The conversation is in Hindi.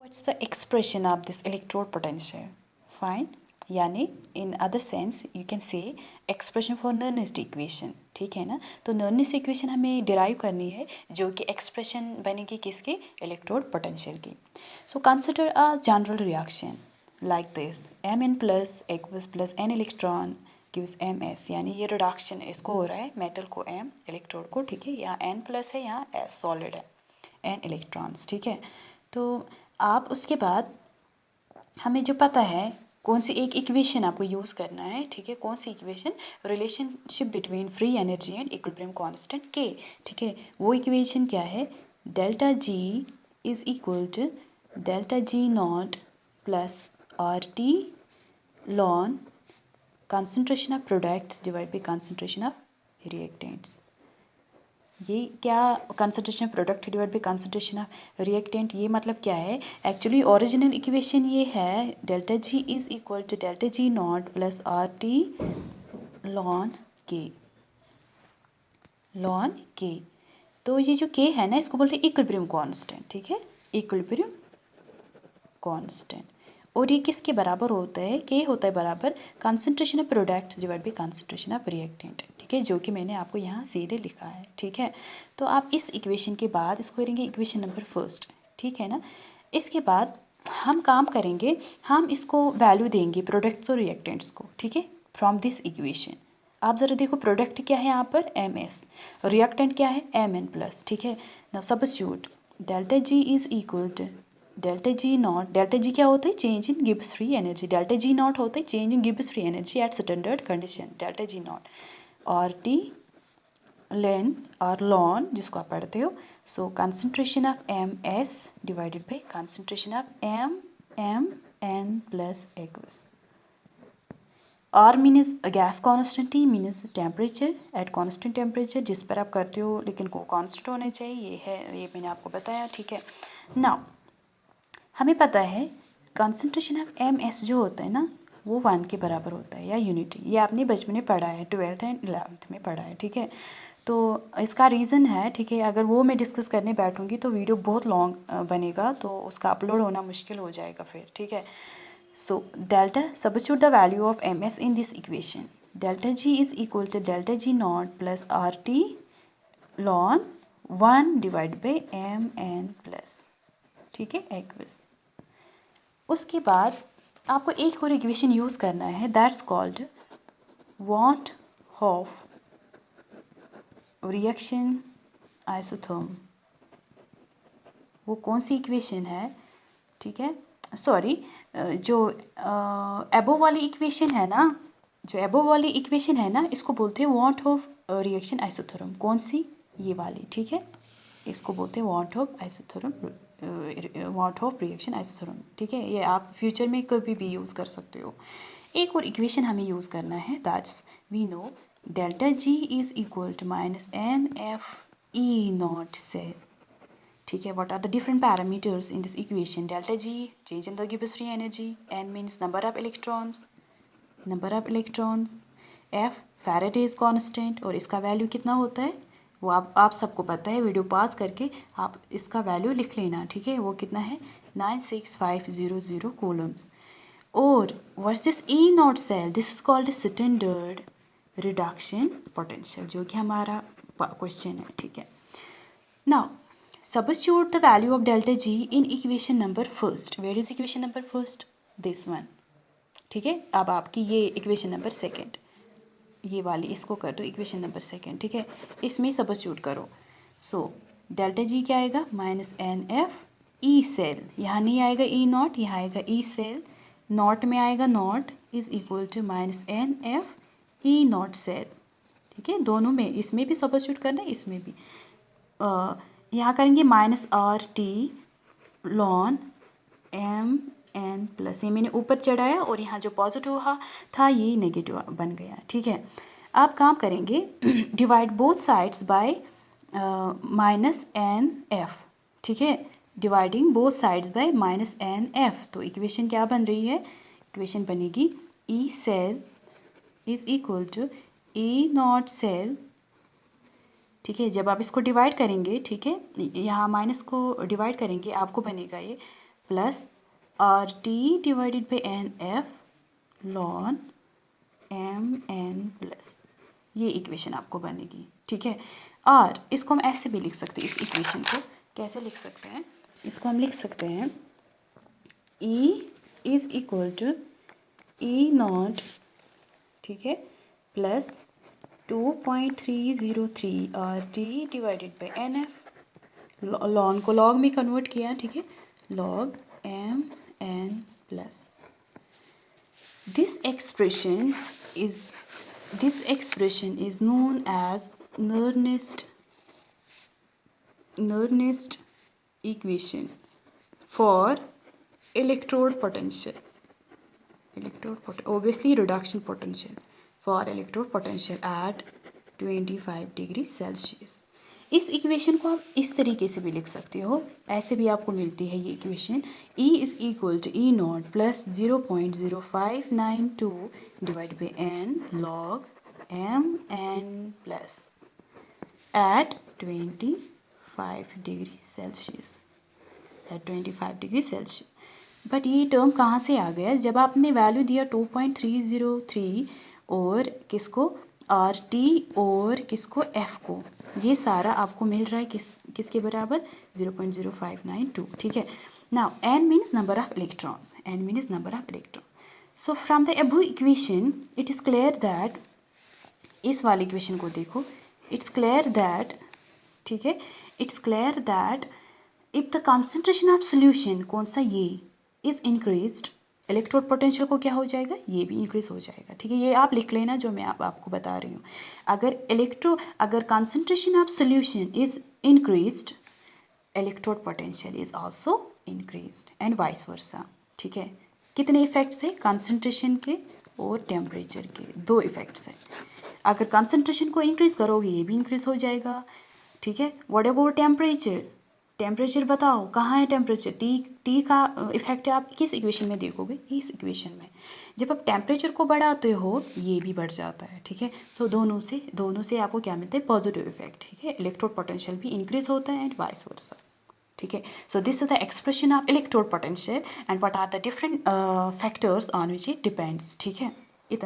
What's the expression of this electrode potential? Fine. यानी in other sense you can say expression for Nernst equation. ठीक है ना, तो Nernst equation हमें डिराइव करनी है जो कि एक्सप्रेशन बनेगी किसकी, इलेक्ट्रोड पोटेंशियल की. So consider a general reaction like this, Mn plus aqueous plus n electron gives Ms, यानी ये रिडक्शन इसको हो रहा है मेटल को M, इलेक्ट्रोड को, ठीक है. यहाँ n प्लस है, यहाँ S सॉलिड है, n इलेक्ट्रॉन्स, ठीक है. तो आप उसके बाद हमें जो पता है कौन सी एक इक्वेशन आपको यूज़ करना है, ठीक है. कौन सी equation, relationship between free energy and equilibrium constant के, ठीक है. वो इक्वेशन क्या है, delta G is equal to delta G not plus R T ln concentration of products divide by concentration of reactants. ये क्या, concentration of product divide by concentration of reactant, ये मतलब क्या है. एक्चुअली ओरिजिनल इक्वेशन ये है delta G is equal to delta G not plus R T lawn के, लॉन के. तो ये जो के है ना, इसको बोलते हैं इक्विलिब्रियम कांस्टेंट, ठीक है, इक्विलिब्रियम कांस्टेंट. और ये किसके बराबर होता है, के होता है बराबर concentration of products divide by concentration of reactant, ठीक है, जो कि मैंने आपको यहाँ सीधे लिखा है, ठीक है. तो आप इस इक्वेशन के बाद इसको करेंगे इक्वेशन नंबर फर्स्ट, ठीक है ना. इसके बाद हम काम करेंगे, हम इसको वैल्यू देंगे प्रोडक्ट्स और रिएक्टेंट्स को, ठीक है, फ्रॉम दिस इक्वेशन. आप ज़रा देखो प्रोडक्ट क्या है यहाँ पर Ms, रिएक्टेंट क्या है Mn प्लस, ठीक है. Now substitute delta G is equal to delta G not, delta G क्या होता है, change in Gibbs free energy, delta G not होता है change in Gibbs free energy at standard condition, delta G not और टी लेन और लॉन जिसको आप पढ़ते हो. So concentration of Ms divided by concentration of Mn plus aqueous. R means gas constant, T means temperature at constant temperature जिस पर आप करते हो, लेकिन को कांस्टेंट होना चाहिए, ये है, ये मैंने आपको बताया, ठीक है. नाउ हमें पता है कंसंट्रेशन ऑफ Ms जो होता है ना, वो 1 के बराबर होता है, या यूनिटी. ये आपने बचपन में पढ़ा है, 12th एंड 11th में पढ़ा है, ठीक है. तो इसका रीज़न है, ठीक है, अगर वो मैं डिस्कस करने बैठूंगी तो वीडियो बहुत लॉन्ग बनेगा, तो उसका अपलोड होना मुश्किल हो जाएगा फिर, ठीक है. So delta, substitute the value of Ms in this equation. Delta G is equal to delta G naught plus RT ln 1 divided by Mn plus, ठीक है, एक्वस. उसके बाद आपको एक और इक्वेशन यूज़ करना है, that's called what half reaction isotherm. वो कौन सी इक्वेशन है, ठीक है, सॉरी, जो एबोव वाली इक्वेशन है ना, जो एबोव वाली इक्वेशन है ना, इसको बोलते हैं वॉट ऑफ रिएक्शन आइसोथर्म. कौन सी, ये वाली, ठीक है, इसको बोलते हैं what of isotherm, what of reaction isotherm, ठीक है. ये आप फ्यूचर में कभी भी यूज़ कर सकते हो. एक और इक्वेशन हमें यूज़ करना है, that's we know delta G is equal to minus N F E naught cell, ठीक है. what are the different parameters in this equation, delta G change in the Gibbs free energy, n means number of electrons, F Faraday's constant, और इसका वैल्यू कितना होता है वो आप सबको पता है, वीडियो पास करके आप इसका वैल्यू लिख लेना, ठीक है. वो कितना है 96500 कूलम्स. और versus E naught cell, this is called standard reduction potential, जो कि हमारा क्वेश्चन है, ठीक है. Now substitute the value of delta G in equation number first. Where is equation number first? This one. ठीक है. अब आपकी ये इक्वेशन नंबर सेकेंड, ये वाली, इसको कर दो इक्वेशन नंबर सेकेंड, ठीक है. इसमें सबस्टिट्यूट करो. सो डेल्टा जी क्या आएगा, minus N F E cell, यहाँ नहीं आएगा ई नॉट, यहाँ आएगा ई सेल, नॉट में आएगा naught is equal to minus N F E naught cell, ठीक है. दोनों में, इसमें भी सबस्टिट्यूट करना है, इसमें भी. यहाँ करेंगे minus R T ln M N plus, ये मैंने ऊपर चढ़ाया और यहाँ जो पॉजिटिव था ये नेगेटिव बन गया, ठीक है. आप काम करेंगे divide both sides by minus N F, ठीक है, dividing both sides by minus N F. तो इक्वेशन क्या बन रही है, इक्वेशन बनेगी E cell is equal to E naught cell, ठीक है. जब आप इसको डिवाइड करेंगे, ठीक है, यहाँ माइनस को डिवाइड करेंगे, आपको बनेगा ये plus R T divided by N F ln M N plus, ये इक्वेशन आपको बनेगी, ठीक है। और इसको हम ऐसे भी लिख सकते हैं, इस इक्वेशन को कैसे लिख सकते हैं, इसको हम लिख सकते हैं E is equal to E naught, ठीक है, plus 2.303 R T divided by N F, ln को लॉग में कन्वर्ट किया, ठीक है, log M N plus this expression is known as Nernst equation for electrode potential, obviously reduction potential for electrode potential at 25 degree Celsius. इस इक्वेशन को आप इस तरीके से भी लिख सकते हो, ऐसे भी आपको मिलती है ये equation, E is equal to E naught plus 0.0592 divide by N log M N plus at 25 degree Celsius, at 25 degree Celsius. But ये टर्म कहाँ से आ गया, जब आपने वैल्यू दिया 2.303 और किसको आर टी और किसको एफ को, ये सारा आपको मिल रहा है किसके बराबर 0.0592, ठीक है। Now N means number of electrons, N means number of electron. So from the above equation it is clear that, इस वाले इक्वेशन को देखो, इट्स क्लियर दैट, ठीक है, it's clear that if the concentration of solution, कौन सा ये, इज इंक्रीज्ड, इलेक्ट्रोड पोटेंशियल को क्या हो जाएगा, ये भी इंक्रीज हो जाएगा, ठीक है। ये आप लिख लेना जो मैं आपको बता रही हूँ। अगर concentration of solution is increased, electrode potential is also increased and vice versa, ठीक है। कितने इफेक्ट्स हैं, कॉन्सेंट्रेशन के और टेम्परेचर के, दो इफेक्ट्स हैं। अगर कॉन्सेंट्रेशन को इंक्रीज करोगे ये भी इंक्रीज हो जाएगा, ठीक है। व्हाट अबाउट टेम्परेचर, टेम्परेचर बताओ कहाँ है टेम्परेचर, टी का इफेक्ट आप किस इक्वेशन में देखोगे, इस इक्वेशन में। जब आप टेम्परेचर को बढ़ाते हो ये भी बढ़ जाता है, ठीक है। सो दोनों से आपको क्या मिलता है, पॉजिटिव इफेक्ट, ठीक है। इलेक्ट्रोड पोटेंशियल भी इंक्रीज होता है एंड वाइस वर्सा, ठीक है। So this is the expression of electrode potential and what are the different factors on which it depends, ठीक है।